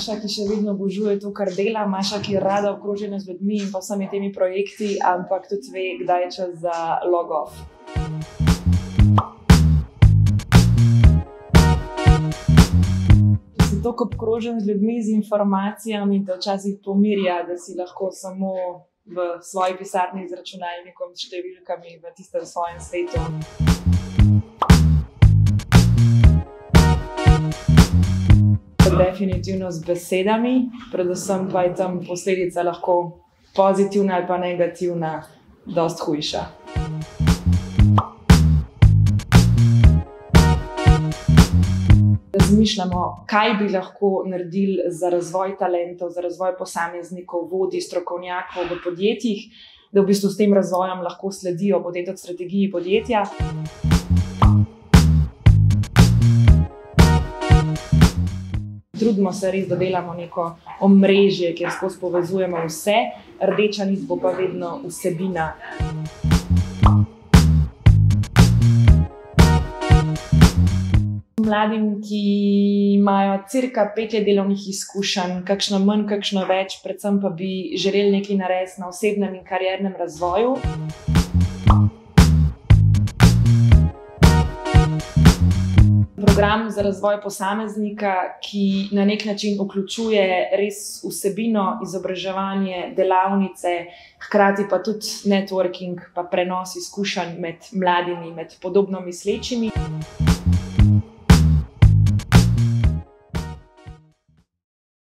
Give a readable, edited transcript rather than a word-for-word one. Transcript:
Maša, ki še vedno obožuje to, kar dela, Maša, ki je rada obkrožena z ljudmi in pa vsemi temi projekti, ampak tudi ve, kdaj je čas za log off. Če si toliko obkrožen z ljudmi, z informacijami, te včasih pomirja, da si lahko samo v svoji pisarni z računalnikom, s številkami v tistem svojem svetu. Definitivno z besedami, predvsem pa je tam posledica lahko pozitivna ali pa negativna, dosti hujša. Razmišljamo, kaj bi lahko naredili za razvoj talentov, za razvoj posameznikov, vodij, strokovnjakov v podjetjih, da v bistvu s tem razvojem lahko sledijo potem tudi strategiji podjetja. Trudimo se res, da delamo neko omrežje, kjer skozi povezujemo vse, rdeča nit bo pa vedno vsebina. Mladim, ki imajo cirka 5 let delovnih izkušenj, kakšno manj, kakšno več, predvsem pa bi želeli nekaj narediti na osebnem in kariernem razvoju. Program za razvoj posameznika, ki na nek način vključuje res vsebino, izobraževanje, delavnice, hkrati pa tudi networking, pa prenos izkušenj med mladimi, med podobno mislečimi.